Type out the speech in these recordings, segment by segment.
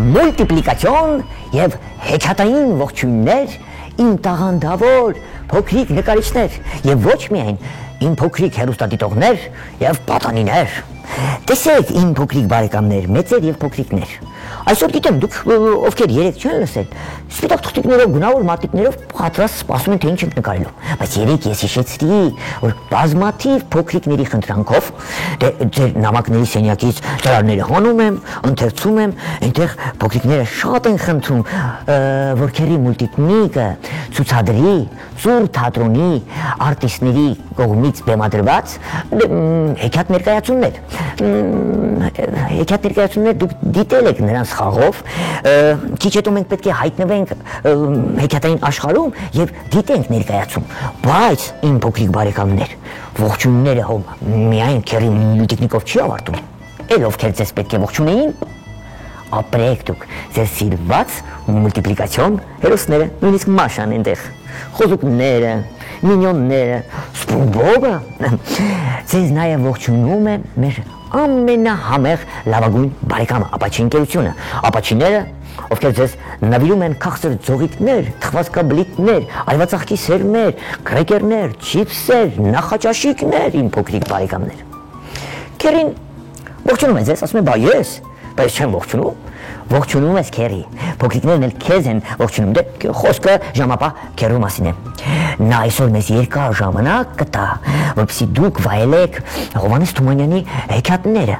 Մուլտիպլիկացիոն և հեքիաթային ողջույններ իմ տաղանդավոր փոքրիկ նկարիչներ և ոչ միայն իմ փոքրիկ հեռուստադիտողներ և պատանիներ։ Տեսեք իմ փոքրիկ բարեկամներ, մեծեր և փոքրիկներ։ Այսօր գիտեմ դուք ովքեր երեք չեն լսել, սպիտակ թղթիկներով, գունավոր մատիտներով պատրաստ սպասում են թե ինչ ենք նկարելու, բայց երեք ես հիշեցրի, որ բազմաթիվ փոքրիկների խնդրանքով ձեր նամակների սենյակից ծրարները հանում եմ, ընթերցում եմ, այնտեղ փոքրիկները շատ են խնդրում, որ քերի մուլտիպլիկը ցուցադրի ծուռ թատրոնի արտիստների կողմից բեմադրված հեքիաթ ներկայացումներ։ Հեքիաթ ներկայացումներ դուք դիտել եք նրանց խաղով, քիչ հետո մենք պետք է հայտնվենք հեքիաթային աշխարհում եւ դիտենք ներկայացում, բայց իմ փոքրիկ բարեկամներ, ողջույնները հոմ միայն քերի մուլտիկնիկով չի ավարտում, էլ ովքեր ձեզ պետք է ողջունեին, ապրեք դուք ձեր սիրված մուլտիպլիկացիոն հերոսները, նույնիսկ Մաշան այնտեղ, խոզուկները, մինյոնները, Սպոնգբոբը, ձեզ նաև ողջունում է մեր ամենահամեղ լավագույն բարեկամը, Ապաչի ընկերությունը, Ապաչիները, ովքեր ձեզ նվիրում են քաղցր ձողիկներ, թխվածքաբլիթներ, այլվածախքի սերմեր, կրեկերներ, չիփսեր, նախաճաշիկներ, իմ փոքրիկ բարեկամներ։ Քերին ողջունում է ձեզ, ասում է բա ես, բայց չեմ ողջունում, ողջունում ես քերի, փոքրիկներն էլ քեզ են ողջունում, դե խոսքը ժամապահ քերու մասին է։ Նա այսօր մեզ երկար ժամանակ կտա, որպեսզի դուք վայելեք Հովհաննես Թումանյանի հեքիաթները,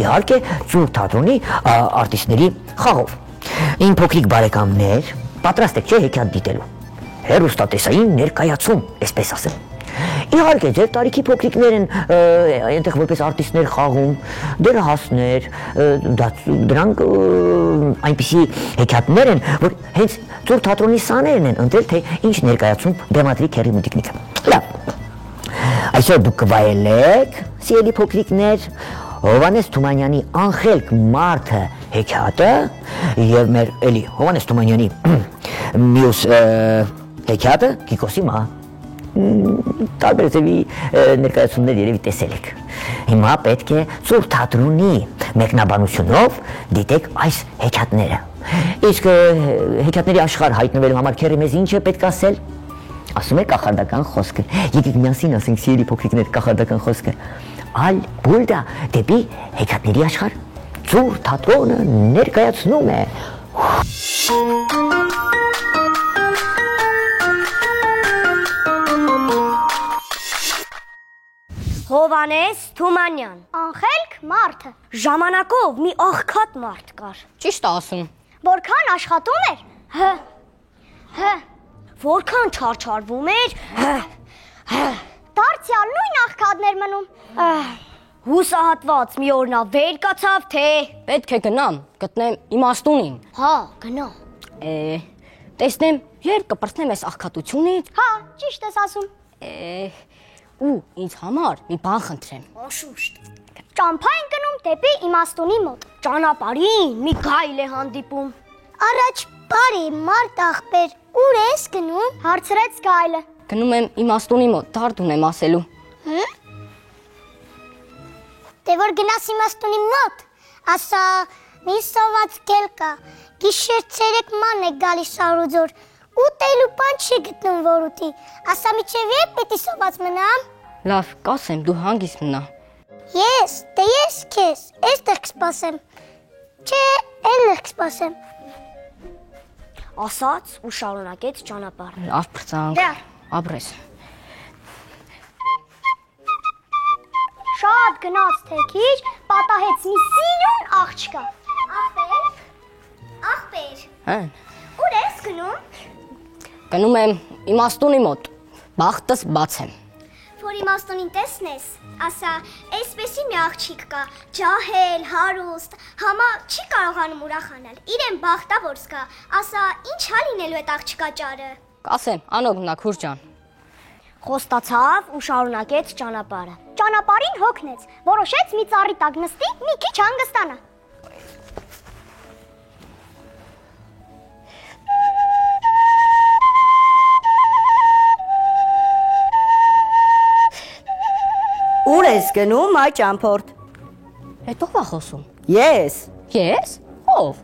իհարկե ծուռ թատրոնի արտիստների խաղով։ Իմ փոքրիկ բարեկամներ, պատրաստ եք չէ հեքիաթ դիտելու, հեռուստատեսային ներկայացում, այսպես ասեմ։ Իհարկե ձեր տարիքի փոքրիկներ են այնտեղ որպես արտիստներ խաղում, դերահասներ, դրանք այնպիսի հեքիաթներ են, որ հենց ծուռ թատրոնի սաներն են ընտրել, թե ինչ ներկայացում բեմադրի քերի մուլտիկնիկը։ Լավ, այսօր դուք կվայելեք, սիրելի փոքրիկներ, Հովհաննես Թումանյանի Անխելք մարդը հեքիաթը և մեր էլի Հովհաննես Թումանյանի մյուս հեքիաթը Կիկոսի մահ։ Տարբեր ձևի ներկայացումներ երևի տեսել եք։ Հիմա պետք է ծուռ թատրոնի մեկնաբանությունով դիտեք այս հեքիաթները։ Իսկ հեքիաթների աշխարհ հայտնվելու համար քերի մեզ ինչ է պետք ասել։ Ասում է կախարդական խոսքը։ Եկեք միասին ասենք սիրելի փոքրիկներ կախարդական խոսքը։ Ալ բուլդա դեպի հեքիաթների աշխարհ ծուռ թատրոնը ներկայացնում է։ Հովհաննես Թումանյան, Անխելք մարդը։ ժամանակով մի աղքատ մարդ կար։ Ճիշտ ասում։ Որքան աշխատում էր, Որքան չարչարվում էր, դարձյալ նույն աղքատներ մնում։ Հուսահատված մի օր նա վեր կացավ, թե Պետք է գնամ, գտնեմ իմաստունին։ հա, գնա։ Տեսնեմ, երբ կպրծնեմ այս աղքատությունից, Հա, ճիշտ ես ասում։ ու ինձ համար մի բան խնդրեմ։ Անշուշտ։ Ճամփա են գնում դեպի իմաստունի մոտ։ Ճանապարհին մի գայլ է հանդիպում։ Առաջ բարի մարդ աղբեր, ուր ես գնում, հարցրեց գայլը։ Գնում եմ իմաստունի մոտ, դարդ ունեմ ասելու։ Դե որ գնաս իմաստունի մոտ, ասա մի սոված գել կա, գիշեր ցերեկ ման է գալիս շարուձոր, ուտելու բան չի գտնում որ ուտի, ասա միչև երբ պիտի սոված մնամ։ Լավ, կասեմ, դու հանգիստ մնա։ Ես քեզ, այստեղ կսպասեմ։ Չէ, այլներ կսպասեմ։ Ասաց ու շարունակեց ճանապարհը։ Լավ բրծանք, Դե։ ապրես։ Շատ գնաց թե քիչ, պատահեց մի սիրուն աղջկա։ Աղբեր, ուր ես գնում։ Գնում եմ իմաստունի մոտ, բախտս բաց եմ։ Որ որ իմաստունին տեսնես, ասա, այսպեսի մի աղջիկ կա, ջահել, հարուստ, համա չի կարողանում ուրախանալ, իրեն բախտավոր զգա, ասա, ինչ հա լինելու այդ աղջկա ճարը։ Կասեմ, անոք մնա քուր ջան։ Խոստացավ ու շարունակեց ճանապարհը։ Ճանապարհին հոգնեց, որոշեց մի ծառի տակ նստի, մի քիչ հանգստանա։ Ուր ես գնում այ ճամփորդ։ Հետո ո՞վ է խոսում։ Ես։ Ես։ Ո՞վ։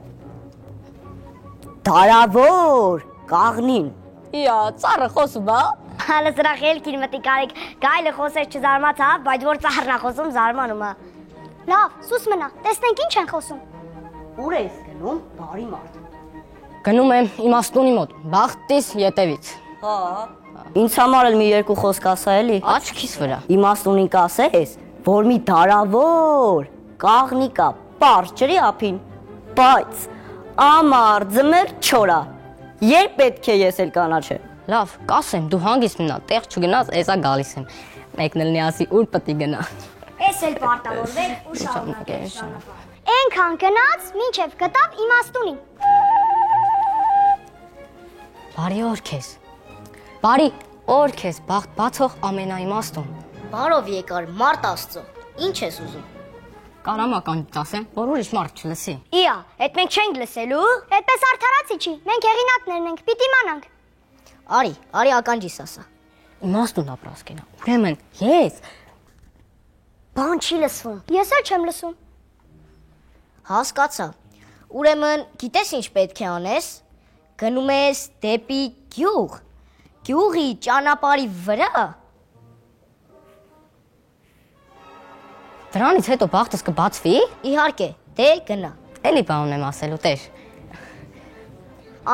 Դարավոր, կաղնին։ Իա, ծառը խոսում է։ Հələ սրա խելքին մտի կարեք, գայլը խոսեց չզարմացավ, բայց որ ծառն է խոսում զարմանում է։ Լավ, սուս մնա, տեսնենք ինչ են խոսում։ Ուր ես գնում, բարի մարդ։ Գնում եմ իմաստունի մոտ, բախտիս ետևից։ Հա։ Ինձ համար էլ մի երկու խոսք ասա էլի։ Աչքիս վրա։ Իմաստունին կասես, որ մի դարավոր, կաղնի կա, պարզ ջրի ափին, բայց ամառ ձմեռ չորա։ Երբ պետք է ես էլ կանաչեմ։ Լավ, կասեմ, դու հանգիստ մնա, տեղ չգնաս, էսա գալիս եմ։ Մեկն էլ նիասի ուր պետք գնա։ Էս էլ պարտավորվեք ու շարունակեք ճանապարհը։ Էնքան գնաց, մինչև գտավ իմաստունին։ Բարի օր քեզ։ Բարի օր քեզ, բախտ բացող ամենաիմաստուն։ Բարով եկար, մարդ աստծո, ինչ ես ուզում։ Կարամական ասեմ, որ ուրիշ մարդ չլսի։ Իա, այդ մենք չենք լսելու։ Այդպես արդարացի չի, մենք հեղինակներն ենք, պիտի իմանանք։ Արի ականջիս ասա։ Իմաստուն ապրասկենա։ Ուրեմն ես Բան չի լսվում։ Ես էլ չեմ լսում։ Հասկացա։ Ուրեմն, գիտես ինչ պետք է անես։ Գնում ես դեպի գյուղ։ Գյուղի ճանապարհի վրա։ դրանից հետո բախտս կբացվի։ Իհարկե, դե գնա։ Էլի բան ունեմ ասելու, տեր։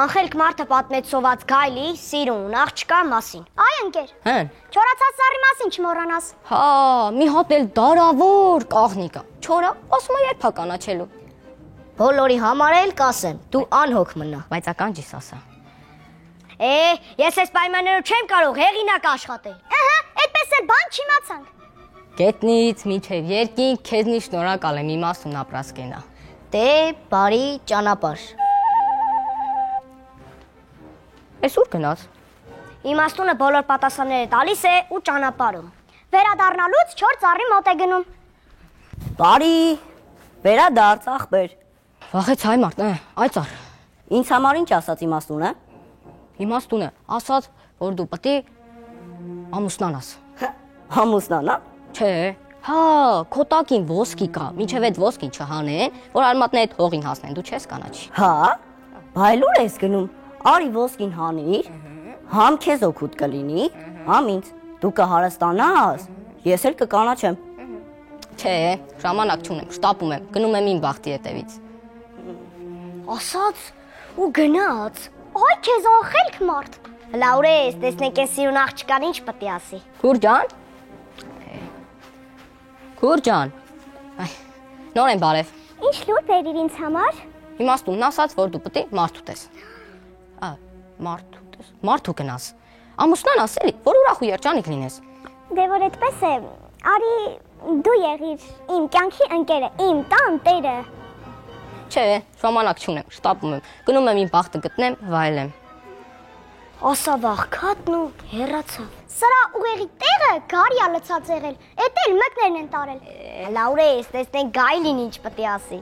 Անխելք մարդը պատմեց սոված գայլի, սիրուն, աղջկա մասին։ Այ ընկեր, Հեն։ չորացած ծառի մասին չմոռանաս։ Հա, մի հատ էլ դարավոր կաղնիկա։ Չորա, ասում է երբ կանաչելու։ Բոլորի համար էլ կասեմ, դու անհոգ մնա։ Բայց ականջիս ասա։ Ես այս պայմաններով չեմ կարող հեղինակ աշխատել։ Ահա, այդպես էլ բան չիմացանք։ Գետնից մինչև երկինք քեզնի շնորհակալ եմ իմաստուն ապրասկենա։ Դե բարի ճանապարհ։ Էս ուր գնաց։ Իմաստունը բոլոր պատասխանները տալիս է ու ճանապարհում։ Վերադառնալուց 4 ծառի մոտ է գնում։ Բարի, վերադարձ ախպեր։ Վախեց հայ մարդ, այ ծառ։ Ինձ համար ինչ ասաց իմաստունը։ Իմաստուն է, ասաց, որ դու պետք է ամուսնանաս։ Ամուսնանա։ Չէ, հա, քո տակին ոսկի կա, մինչև այդ ոսկին չհանեն, որ արմատները այդ հողին հասնեն, դու չես կանաչի։ Հա, բայ լուր ես գնում։ Արի ոսկին հանիր, համ քեզ օգուտ կլինի, համ ինձ։ Դու կհարստանաս, ես էլ կկանաչեմ։ Չէ, ժամանակ չունեմ, շտապում եմ, գնում եմ իմ բախտի հետևից։ Ասաց ու գնաց։ Այ քեզ անխելք մարդ։ Լաուրես, տեսնենք այս սիրուն աղջկան ինչ պետք է ասի։ Քուր ջան։ Քուր ջան։ Այ, նոր եմ բարև։ Ինչ լուր բերիր ինձ համար։ Իմաստունն ասաց, որ դու պետք է մարդ ուտես։ Մարդ ուտես։ Մարդ ու գնաս։ Ամուսնանաս էլի, որ ուրախ ու երջանիկ լինես։ Դե որ այդպես է, արի դու եղիր իմ կյանքի ընկերը, իմ տան տերը։ Չէ, ժամանակ չունեմ, շտապում եմ։ Գնում եմ իմ բախտը գտնեմ, վայելեմ։ Ասավ աղքատն ու հեռացավ։ Սրա ուղեղի տեղը գարի ա լցած եղել, էդ էլ մկներն են տարել։ Լաուրես, տեսնենք գայլին ինչ պետք է ասի։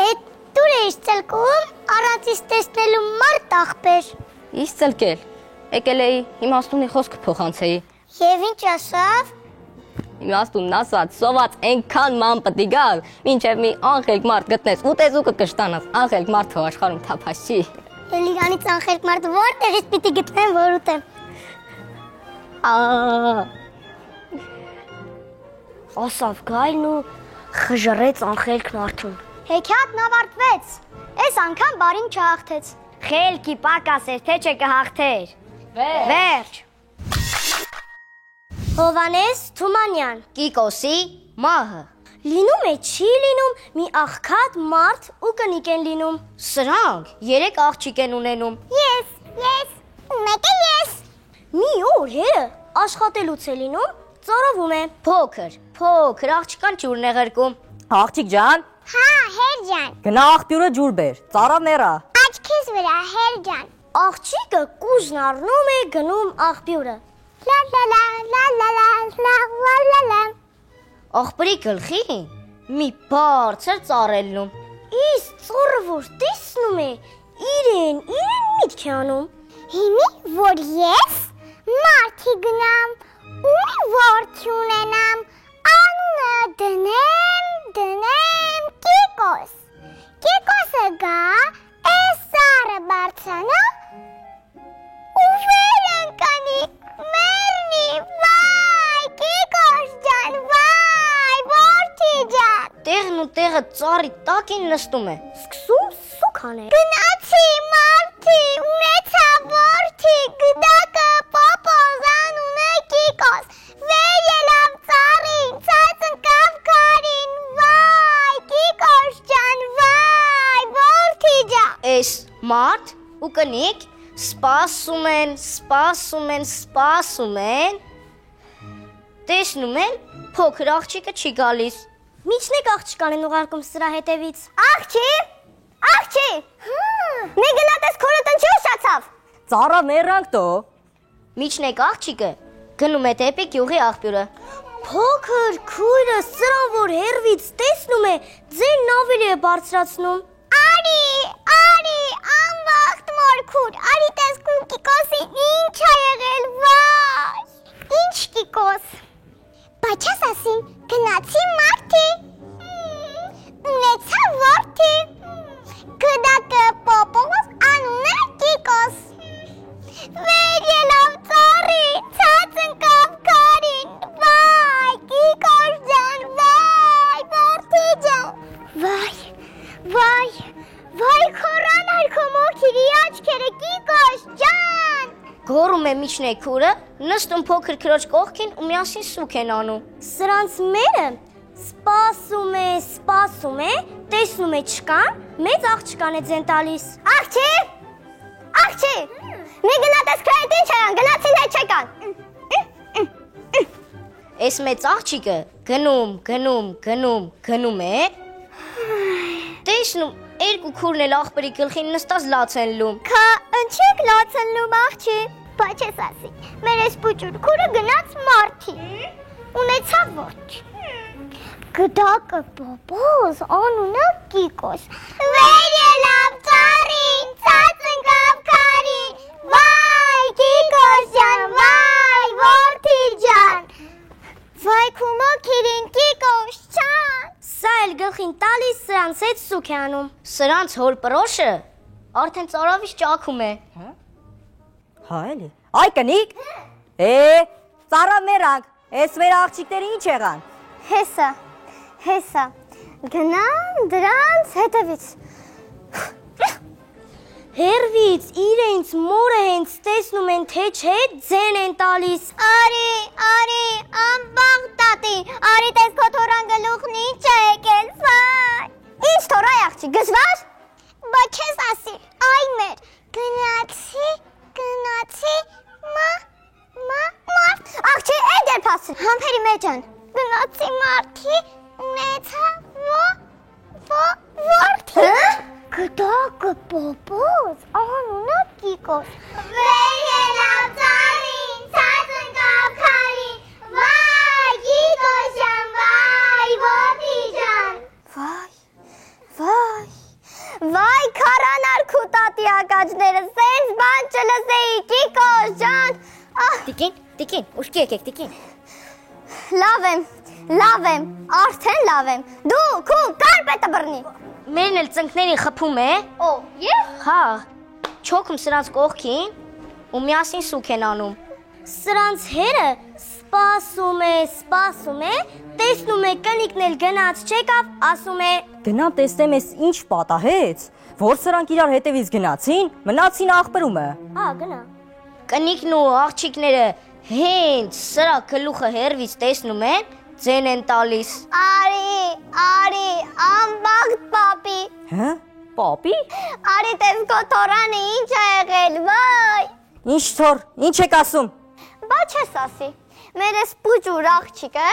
Էդ դուր էս ցելկում առածից տեսնելու մարդ ախպեր։ Իս ցելկել։ Եկել էի, իմաստունի խոսքը փոխանցեի։ Եվ ինչ ասավ։ Իմաստունն ասաց, սոված այնքան ման պետք գալ, մինչև մի անխելք մարդ գտնես, ուտեզուկը կշտանաս, անխելք մարդ թող աշխարհում թափած չի։ Էլ իրանից անխելք մարդ որտեղից պիտի գտնեմ, որ ուտեմ։ Ասավ գայլն ու խժռեց անխելք մարդուն։ Հեքիաթն ավարտվեց։ Այս անգամ բարին չհաղթեց։ Խելքի պակաս էր, թե չէ կհաղթեր։ Վերջ։ Հովանես Թումանյան։ Կիկոսի մահը։ Լինում է չի լինում, մի աղքատ մարդ ու կնիկ են լինում։ Սրանք 3 աղջիկ են ունենում։ Ես, ու մեկը ես։ Մի օր հերը աշխատելուց է լինում, ծառավում է։ Փոքր աղջկան ջուրն է ղրկում։ Աղջիկ ջան, Հա, հեր ջան, գնա աղբյուրը ջուր բեր, ծառա մեռա։ աչքիս վրա հեր ջան։ Աղջիկը կուժն առնում է գնում աղբյուրը։ Լա լա լա լա լա լա լա լա լա լա։ Աղբրի գլխին մի բարձր ծառ է լնում։ Իսկ ծառը որ տեսնում է, իրեն միտք է անում։ Հիմի որ ես մարդի գնամ ու որդի ունենամ, անունը դնեմ Կիկոս։ Կիկոսը գա, էս ծառը բարձրանա ու վեր ընկանի, մեռնի, վայ, Կիկոս ջան, վայ, որդի ջան։ Տեղն ու տեղը ծառի տակին նստում է։ Սկսում սուք անել։ Գնացի մարդի, ունեցա որդի, գդակը պոպոզ, անունը Կիկոս, վեր ելավ ծառին, ցած ընկավ քարին, վայ, Կիկոս ջան, վայ, որդի ջան։ Էս մարդ ու կնիկ սպասում են, տեսնում են փոքր աղջիկը չի գալիս։ Միջնեք աղջկան են ուղարկում սրա հետևից։ Աղջի, մի գնատես քորը տնչի ուշացավ։ Ծառա մեռանք տո։ Միջնեք աղջիկը գնում է դեպի գյուղի աղբյուրը։ Փոքր քույրը սրան որ հերվից տեսնում է, ձենն ավելի է բարձրացնում։ Արի, անվախտ մորքուր, արի տեսքում Կիկոսի ինչ ա եղել, վայ, ինչ Կիկոս, բայց ես ասին, գնացի մարդի, ունեցա որդի, գդակը պոպոզ, անունը Կիկոս, վեր ելավ ծառի, ցած ընկավ քարին, վայ, Կիկոս ջան, վայ, որդի ջան, վայ, քորան արքո մոքիրի աչքերը Կիկոս ջան։ Գոռում է միջնեք քուրը, նստում փոքր քրոջ կողքին ու միասին սուք են անում։ Սրանց մերը սպասում է, տեսնում է չկան, մեծ աղջկան է ձեն տալիս։ Աղջի, մի գնատես քրայդ ինչ եղան, գնացին հետ չեկան։ Էս մեծ աղջիկը գնում է, տեսնում երկու քուրն էլ աղբերի գլխին նստած լաց են լում։ Քա ընչեք լացն լում աղջի, բայց ես ասի, մեր ես պուճուր քուրը գնաց մարդի, ունեցավ որդի, գդակը պոպոզ, անունը Կիկոս, վեր ելավ ծառին, ցած ընկավ քարին, վայ, Կիկոս ջան, վայ, որդի ջան, վայ, քու մոքիրին Կիկոս ջան։ Սա էլ գլխին տալիս սրանց հետ սուք է անում։ Սրանց հոր պրոշը արդեն ծարավից ճաքում է։ Հա էլի։ Այ կնիկ։ Ծառա մեռանք, էս մեր աղջիկները ինչ եղան։ Հեսա, գնան դրանց հետևից։ Հերվից իրենց մորը հենց տեսնում են թե չէ ձեն են տալիս։ Արի, անբաղ տատի, արի տես քո թորան գլուխն ինչ է եկել, վայ։ Ինչ թորայ աղջի, գժվար։ Բայց չես ասի, այ մեր, գնացի, մարդ, աղջի էդ էր պասին, համպերի մեջ են, գնացի մարդի, ունեցա, որդի, գդակը պոպոզ, անունը Կիկոս, վեր ելավ ծառին, ցած ընկավ քարին, վայ, Կիկոս ջան, վայ, որդի ջան, վայ, քարան արքու տատի ակաջները, սենց բան չլսեի, Կիկոս ջան, Տիկին, ուշքի եկեք, տիկին։ լավ եմ, արդեն լավ եմ, դու քու կարպետը բռնի։ Մերն էլ ծնկներին խփում է։ Եվ? Հա, չոքում սրանց կողքին ու միասին սուք են անում։ Սրանց հերը սպասում է, տեսնում է կնիկն էլ գնաց չեկավ, ասում է. Գնամ տեսնեմ էս ինչ պատահեց, որ սրանք իրար հետևից գնացին, մնացին աղբերումը։ Գնա։ Կնիկն ու աղջիկները հենց սրա գլուխը հերվից տեսնում են, ձեն են տալիս։ Արի, անբաղտ պապի, Հա? Պապի։ արի տես քո թորանը ինչ ա եղել, վայ։ Ինչ թոր, ինչ եք ասում։ Բա չես ասի։ Մեր էս պուջուր աղջիկը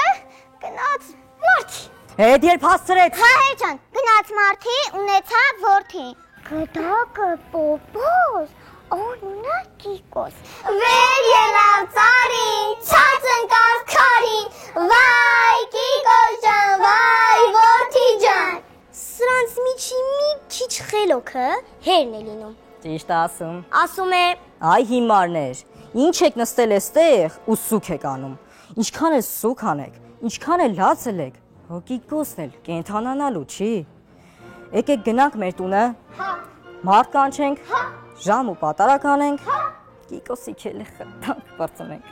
գնաց մարդի։ Հետ երբ հասցրեց։ Հա ջան, գնաց մարդի, ունեցավ որդի։ Գդակը պոպոս, օրնա Կիկոս։ Վեր ելավ ծարին, ցած ընկավ քարին, վայ Կիկոս ջան, վայ որդի ջան։ Սրանց միջի մի քիչ խելոքը հերն է լինում։ Ճիշտ ասում։ Ասում է. Այ հիմարներ, ինչ եք նստել էստեղ ու սուք եք անում։ Ինչքան էլ սուք անեք, ինչքան էլ լացել եք, Կիկոսն էլ կենթանանալու չի։ Եկեք գնանք մեր տունը։ Մարդ կանչենք, ժամ ու պատարակ անենք, Կիկոսի քելը խտանք բարձնենք։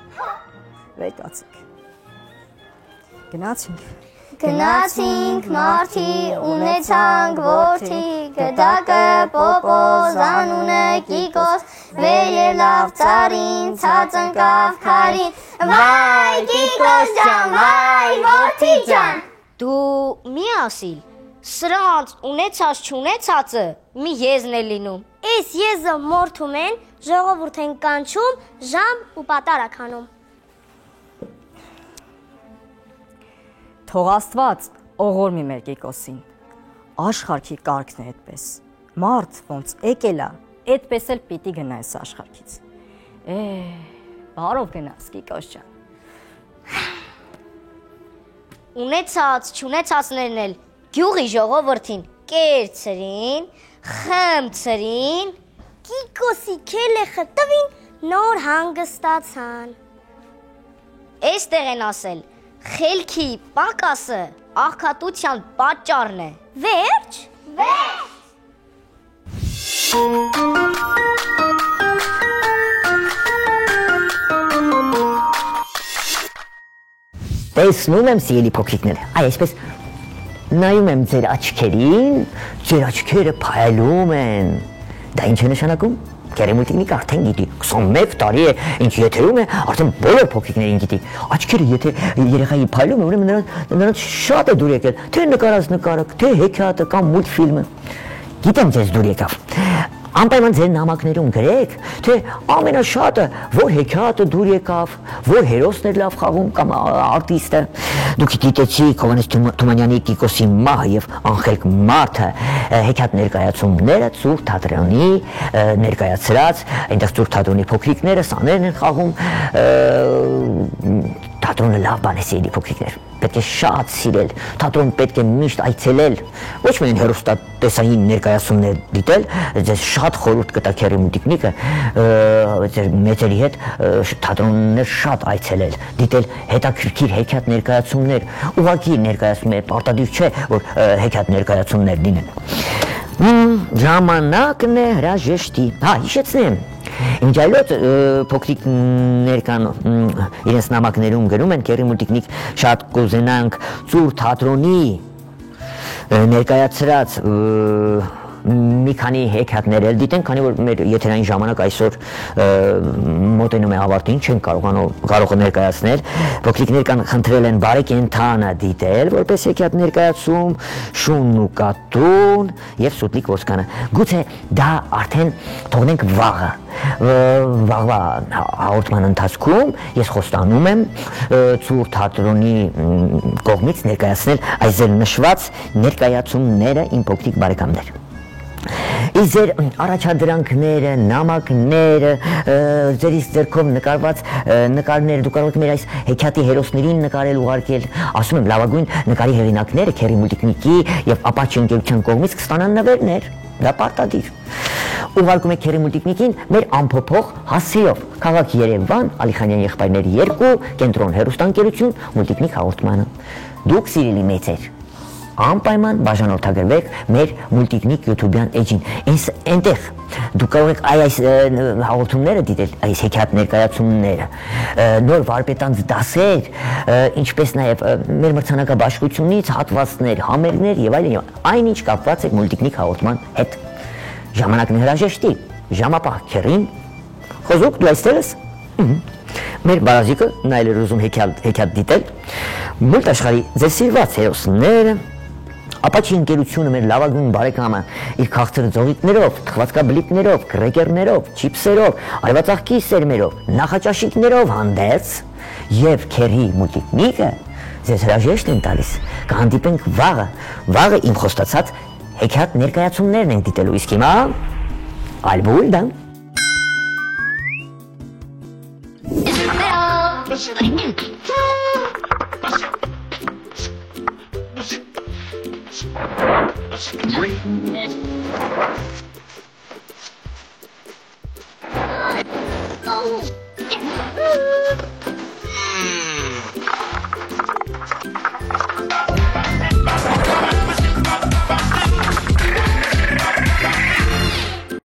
Վեր կացեք։ Գնացինք։ Գնացինք մարդի, ունեցանք որդի, գդակը պոպոս, անունը Կիկոս, վեր ելավ ծարին, ցած ընկավ քարին, վայ Կիկոս ջան, վայ որդի ջան։ Դու մի ասիլ, սրանց ունեցած չունեցածը մի եզն է լինում։ Էս եզը մորթում են, ժողովուրդ են կանչում, ժամ ու պատարակ անում։ Թող Աստված օղորմի մեր Կիկոսին։ Աշխարհի կարգն է այդպես։ Մարդ ոնց եկել է, այդպես էլ պիտի գնա այս աշխարհից։ Բարով գնաս Կիկոս ջան։ Ունեցած չունեցածներն էլ գյուղի ժողովրդին կերցրին, խմցրին, Կիկոսի քելեխը տվին, նոր հանգստացան։ Էստեղ են ասել, խելքի պակասը աղքատության պատճառն է։ Վերջ։ Տեսնում եմ սիրելի փոքրիկներ, այսպես նայում եմ ձեր աչքերին, ձեր աչքերը փայլում են։ Դա ինչ է նշանակում։ Գերեմուտիկնիկը արդեն գիտի, 21 տարի է, ինչ եթերում է, արդեն բոլոր փոքրիկներին գիտի։ Աչքերը եթե երեխայի փայլում է, ուրեմն նրանց շատ է դուր եկել, թե նկարած նկարը, թե հեքիաթը կամ մուլտֆիլմը։ Գիտեմ ձեզ դուր եկավ։ Անպայման ձեր նամակներում գրեք, թե ամենաշատը որ հեքիաթը դուր եկավ, որ հերոսն էր լավ խաղում կամ արտիստը։ Դուք գիտեցիք Հովհաննես Թումանյանի Կիկոսի մահը եւ անխելք մարդը, հեքիաթ ներկայացումները Ծուր թատրոնի ներկայացրած, այնտեղ Ծուր թատրոնի փոքրիկները սաներն են խաղում, թատրոնը լավ բան է սիրելի փոքրիկներ։ Պետք է շատ սիրել, թատրոն պետք է միշտ այցելել, ոչ միայն հեռուստատեսային ներկայացումներ դիտել, ձեզ շատ խորհուրդ կտա Գերեմուտիկնիկը ձեր մեծերի հետ թատրոններ շատ այցելել, դիտել հետաքրքիր հեքիաթ ներկայացումներ, ուղղակի ներկայացումներ, պարտադիր չէ, որ հեքիաթ ներկայացումներ լինեն։ Ժամանակն է հրաժեշտի։ Հա, հիշեցնեմ։ Ինչայլոց փոքրիկներ կան իրենց նամակներում գրում են Գերեմուտիկնիկ շատ կուզենանք Ծուր թատրոնի ներկայացրած մի քանի հեքիաթներ էլ դիտենք, քանի որ մեր եթերային ժամանակ այսօր մոտենում է ավարտին, չեն կարող ներկայացնել։ Փոքրիկներ կան խնդրել են բարեկենդանը դիտել, որպես հեքիաթ ներկայացում, Շունն ու կատուն եւ Սուտլիկ ոսկանը։ Գուցե դա արդեն թողնենք վաղը։ Վաղվա հաղորդման ընթացքում ես խոստանում եմ Ծուր թատրոնի կողմից ներկայացնել այս ձեր նշված ներկայացումները իմ փոքրիկ բարեկամներ։ Իսկ ձեր առաջադրանքները, նամակները, ձերից ձեռքով նկարված նկարները դուք կարող եք մեր այս հեքիաթի հերոսներին նկարել ուղարկել, ասում եմ լավագույն նկարի հեղինակները Գերեմուտիկնիկի եւ Ապաչի ընկերության կողմից կստանան նվերներ, դա պարտադիր։ Ուղարկում եք Գերեմուտիկնիկին մեր ամփոփող հասցեով Քաղաք Երևան, Ալիխանյան եղբայրների 2, Կենտրոն հեռուստաընկերություն, Մուլտիկնիկ հաղորդմանը։ Դուք սիրելի մեծեր, անպայման բաժանորդագրվեք մեր Մուլտիկնիկ YouTube-յան էջին։ Այնտեղ դուք կարող եք այս հաղորդումները դիտել, այս հեքիաթ ներկայացումները, նոր վարպետանց դասեր, ինչպես նաև մեր մրցանակաբաշխությունից հատվածներ, համերգներ եւ այլն, այնինչ կապված է Մուլտիկնիկ հաղորդման հետ։ Ժամանակն է հրաժեշտի, ժամապահ քեռին, խոսուկ դու այստեղ ես։ Մեր բարազիկը նայել էր ուզում հեքիաթ դիտել, մուլտ աշխարհի ձեր սիրված հերոսները, Ապա չի ընկերությունը մեր լավագույն բարեկամը իր քաղցր ձողիկներով, թխվածքաբլիթներով, կրեկերներով, չիփսերով, արևածաղկի սերմերով, նախաճաշիկներով հանդերձ եւ քերի մուտիկնիկը ձեզ հրաժեշտ են տալիս։ Կհանդիպենք վաղը իմ խոստացած հեքիաթ ներկայացումներն ենք դիտելու, իսկ հիմա Ալբուլդա